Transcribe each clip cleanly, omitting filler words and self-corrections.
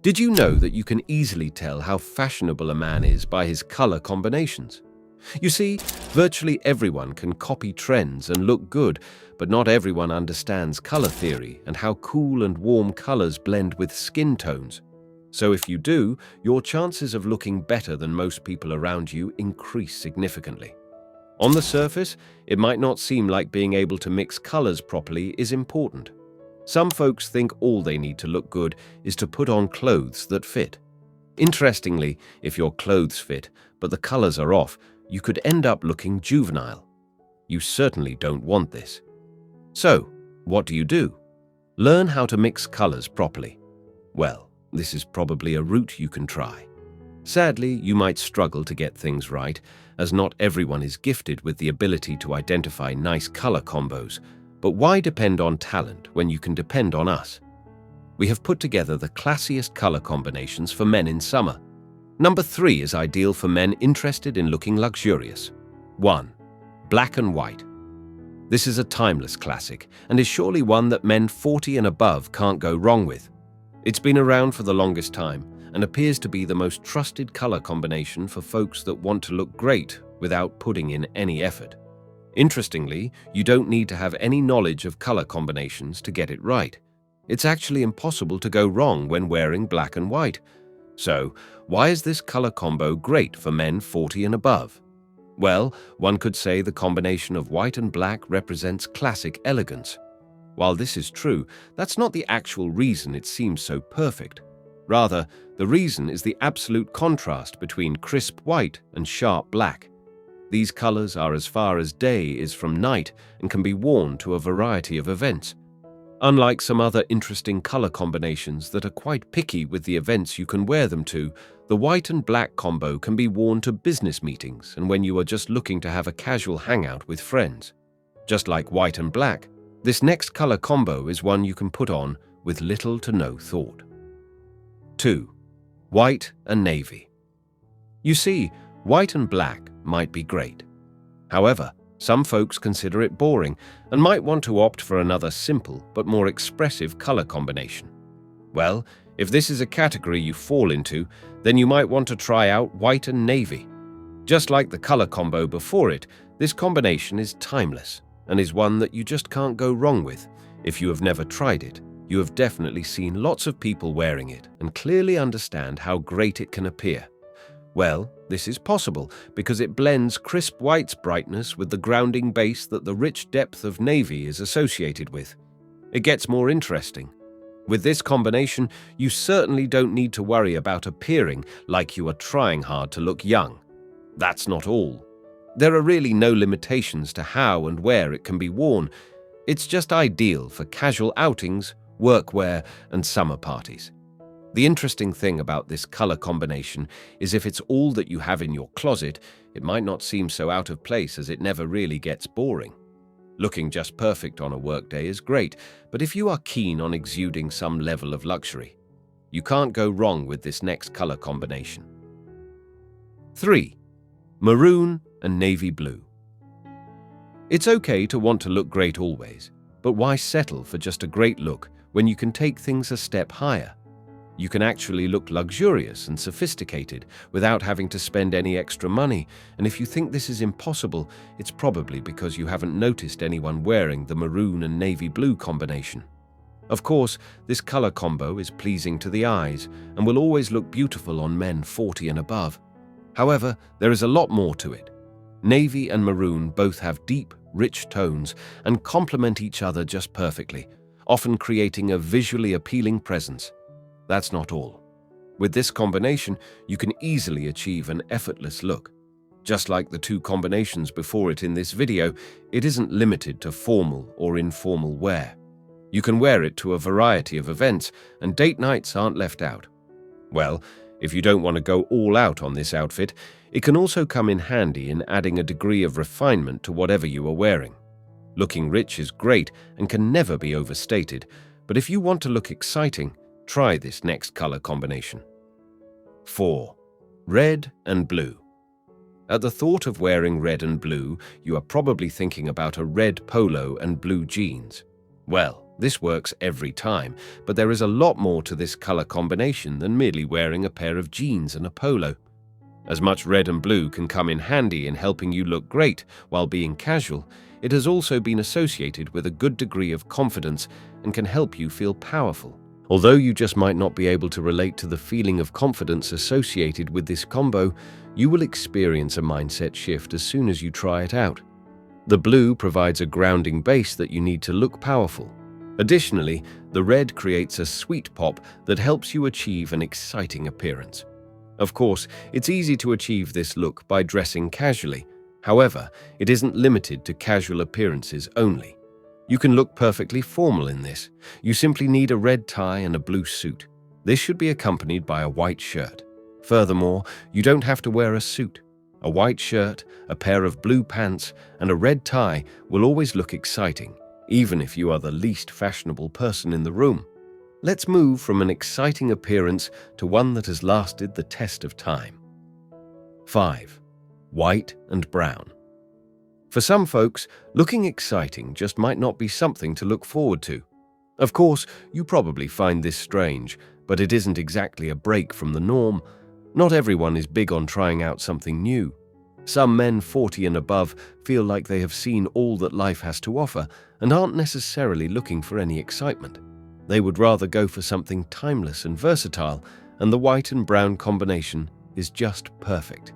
Did you know that you can easily tell how fashionable a man is by his color combinations? You see, virtually everyone can copy trends and look good, but not everyone understands color theory and how cool and warm colors blend with skin tones. So if you do, your chances of looking better than most people around you increase significantly. On the surface, it might not seem like being able to mix colors properly is important. Some folks think all they need to look good is to put on clothes that fit. Interestingly, if your clothes fit, but the colors are off, you could end up looking juvenile. You certainly don't want this. So, what do? Learn how to mix colors properly. Well, this is probably a route you can try. Sadly, you might struggle to get things right, as not everyone is gifted with the ability to identify nice color combos. But why depend on talent when you can depend on us? We have put together the classiest color combinations for men in summer. Number 3 is ideal for men interested in looking luxurious. 1. Black and white. This is a timeless classic and is surely one that men 40 and above can't go wrong with. It's been around for the longest time and appears to be the most trusted color combination for folks that want to look great without putting in any effort. Interestingly, you don't need to have any knowledge of color combinations to get it right. It's actually impossible to go wrong when wearing black and white. So, why is this color combo great for men 40 and above? Well, one could say the combination of white and black represents classic elegance. While this is true, that's not the actual reason it seems so perfect. Rather, the reason is the absolute contrast between crisp white and sharp black. These colors are as far as day is from night and can be worn to a variety of events. Unlike some other interesting color combinations that are quite picky with the events you can wear them to, the white and black combo can be worn to business meetings and when you are just looking to have a casual hangout with friends. Just like white and black, this next color combo is one you can put on with little to no thought. 2. White and navy. You see, white and black might be great. However, some folks consider it boring and might want to opt for another simple but more expressive color combination. Well, if this is a category you fall into, then you might want to try out white and navy. Just like the color combo before it, this combination is timeless and is one that you just can't go wrong with. If you have never tried it, you have definitely seen lots of people wearing it and clearly understand how great it can appear. Well, this is possible because it blends crisp white's brightness with the grounding base that the rich depth of navy is associated with. It gets more interesting. With this combination, you certainly don't need to worry about appearing like you are trying hard to look young. That's not all. There are really no limitations to how and where it can be worn. It's just ideal for casual outings, workwear, and summer parties. The interesting thing about this color combination is if it's all that you have in your closet, it might not seem so out of place as it never really gets boring. Looking just perfect on a workday is great, but if you are keen on exuding some level of luxury, you can't go wrong with this next color combination. 3. Maroon and navy blue. It's okay to want to look great always, but why settle for just a great look when you can take things a step higher? You can actually look luxurious and sophisticated without having to spend any extra money, and if you think this is impossible, it's probably because you haven't noticed anyone wearing the maroon and navy blue combination. Of course, this color combo is pleasing to the eyes and will always look beautiful on men 40 and above. However, there is a lot more to it. Navy and maroon both have deep, rich tones and complement each other just perfectly, often creating a visually appealing presence. That's not all. With this combination, you can easily achieve an effortless look. Just like the two combinations before it in this video, it isn't limited to formal or informal wear. You can wear it to a variety of events, and date nights aren't left out. Well, if you don't want to go all out on this outfit, it can also come in handy in adding a degree of refinement to whatever you are wearing. Looking rich is great and can never be overstated, but if you want to look exciting, try this next color combination. 4. Red and blue. At the thought of wearing red and blue, you are probably thinking about a red polo and blue jeans. Well, This works every time, but there is a lot more to this color combination than merely wearing a pair of jeans and a polo. As much red and blue can come in handy in helping you look great while being casual, it has also been associated with a good degree of confidence and can help you feel powerful. Although you just might not be able to relate to the feeling of confidence associated with this combo, you will experience a mindset shift as soon as you try it out. The blue provides a grounding base that you need to look powerful. Additionally, the red creates a sweet pop that helps you achieve an exciting appearance. Of course, it's easy to achieve this look by dressing casually. However, it isn't limited to casual appearances only. You can look perfectly formal in this. You simply need a red tie and a blue suit. This should be accompanied by a white shirt. Furthermore, you don't have to wear a suit. A white shirt, a pair of blue pants, and a red tie will always look exciting, even if you are the least fashionable person in the room. Let's move from an exciting appearance to one that has lasted the test of time. 5. White and brown. For some folks, looking exciting just might not be something to look forward to. Of course, you probably find this strange, but it isn't exactly a break from the norm. Not everyone is big on trying out something new. Some men 40 and above feel like they have seen all that life has to offer and aren't necessarily looking for any excitement. They would rather go for something timeless and versatile, and the white and brown combination is just perfect.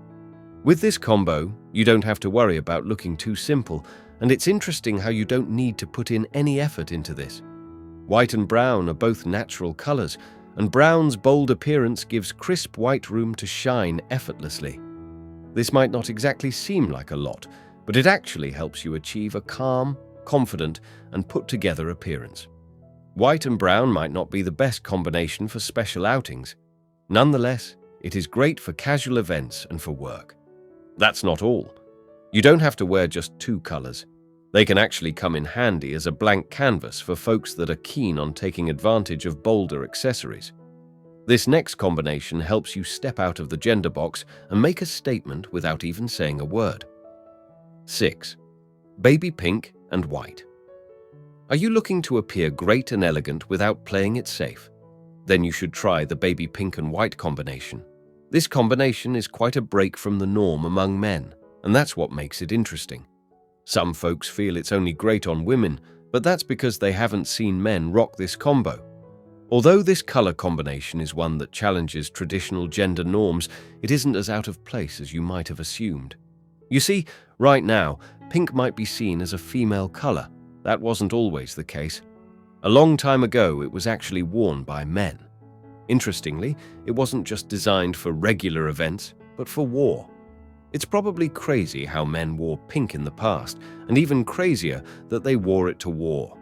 With this combo, you don't have to worry about looking too simple, and it's interesting how you don't need to put in any effort into this. White and brown are both natural colors, and brown's bold appearance gives crisp white room to shine effortlessly. This might not exactly seem like a lot, but it actually helps you achieve a calm, confident, and put-together appearance. White and brown might not be the best combination for special outings. Nonetheless, it is great for casual events and for work. That's not all. You don't have to wear just two colors. They can actually come in handy as a blank canvas for folks that are keen on taking advantage of bolder accessories. This next combination helps you step out of the gender box and make a statement without even saying a word. 6. Baby pink and white. Are you looking to appear great and elegant without playing it safe? Then you should try the baby pink and white combination. This combination is quite a break from the norm among men, and that's what makes it interesting. Some folks feel it's only great on women, but that's because they haven't seen men rock this combo. Although this color combination is one that challenges traditional gender norms, it isn't as out of place as you might have assumed. You see, right now, pink might be seen as a female color. That wasn't always the case. A long time ago, it was actually worn by men. Interestingly, it wasn't just designed for regular events, but for war. It's probably crazy how men wore pink in the past, and even crazier that they wore it to war.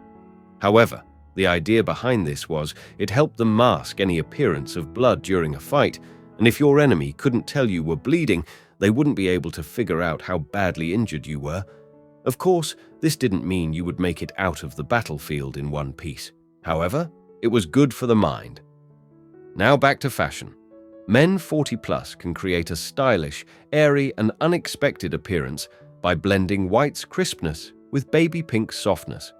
However, the idea behind this was it helped them mask any appearance of blood during a fight, and if your enemy couldn't tell you were bleeding, they wouldn't be able to figure out how badly injured you were. Of course, this didn't mean you would make it out of the battlefield in one piece. However, it was good for the mind. Now back to fashion. Men 40+ can create a stylish, airy, and unexpected appearance by blending white's crispness with baby pink's softness.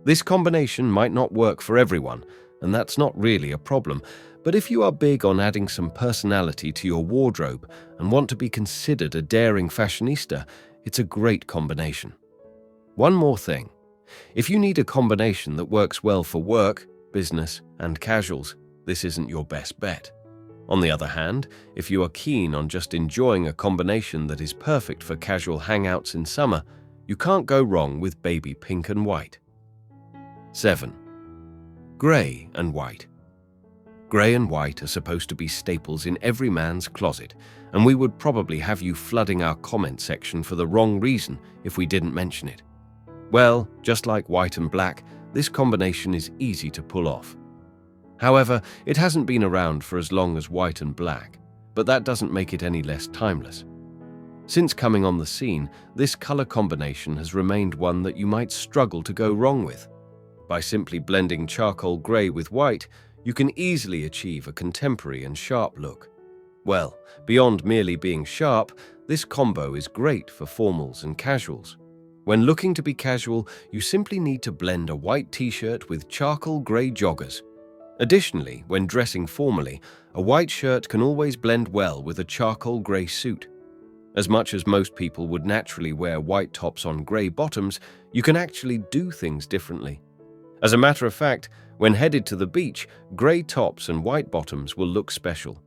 This combination might not work for everyone, and that's not really a problem, but if you are big on adding some personality to your wardrobe and want to be considered a daring fashionista, it's a great combination. One more thing. If you need a combination that works well for work, business, and casuals, this isn't your best bet. On the other hand, if you are keen on just enjoying a combination that is perfect for casual hangouts in summer, you can't go wrong with baby pink and white. 7. Gray and white. Gray and white are supposed to be staples in every man's closet, and we would probably have you flooding our comment section for the wrong reason if we didn't mention it. Well, just like white and black, this combination is easy to pull off. However, it hasn't been around for as long as white and black, but that doesn't make it any less timeless. Since coming on the scene, this color combination has remained one that you might struggle to go wrong with. By simply blending charcoal gray with white, you can easily achieve a contemporary and sharp look. Well, beyond merely being sharp, this combo is great for formals and casuals. When looking to be casual, you simply need to blend a white t-shirt with charcoal grey joggers. Additionally, when dressing formally, a white shirt can always blend well with a charcoal grey suit. As much as most people would naturally wear white tops on grey bottoms, you can actually do things differently. As a matter of fact, when headed to the beach, grey tops and white bottoms will look special.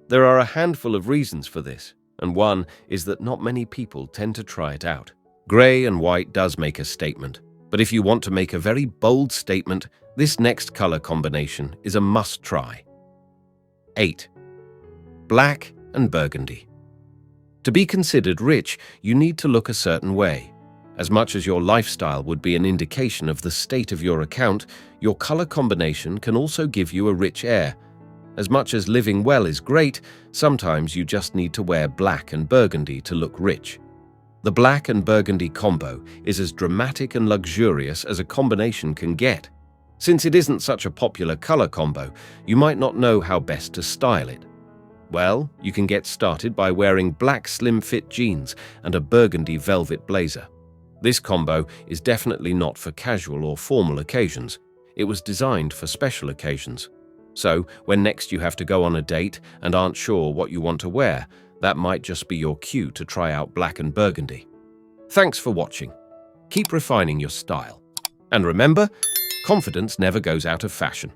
There are a handful of reasons for this, and one is that not many people tend to try it out. Grey and white does make a statement, but if you want to make a very bold statement, this next color combination is a must-try. 8. Black and burgundy. To be considered rich, you need to look a certain way. As much as your lifestyle would be an indication of the state of your account, your color combination can also give you a rich air. As much as living well is great, sometimes you just need to wear black and burgundy to look rich. The black and burgundy combo is as dramatic and luxurious as a combination can get. Since it isn't such a popular color combo, you might not know how best to style it. Well, you can get started by wearing black slim-fit jeans and a burgundy velvet blazer. This combo is definitely not for casual or formal occasions. It was designed for special occasions. So, when next you have to go on a date and aren't sure what you want to wear, that might just be your cue to try out black and burgundy. Thanks for watching. Keep refining your style. And remember, confidence never goes out of fashion.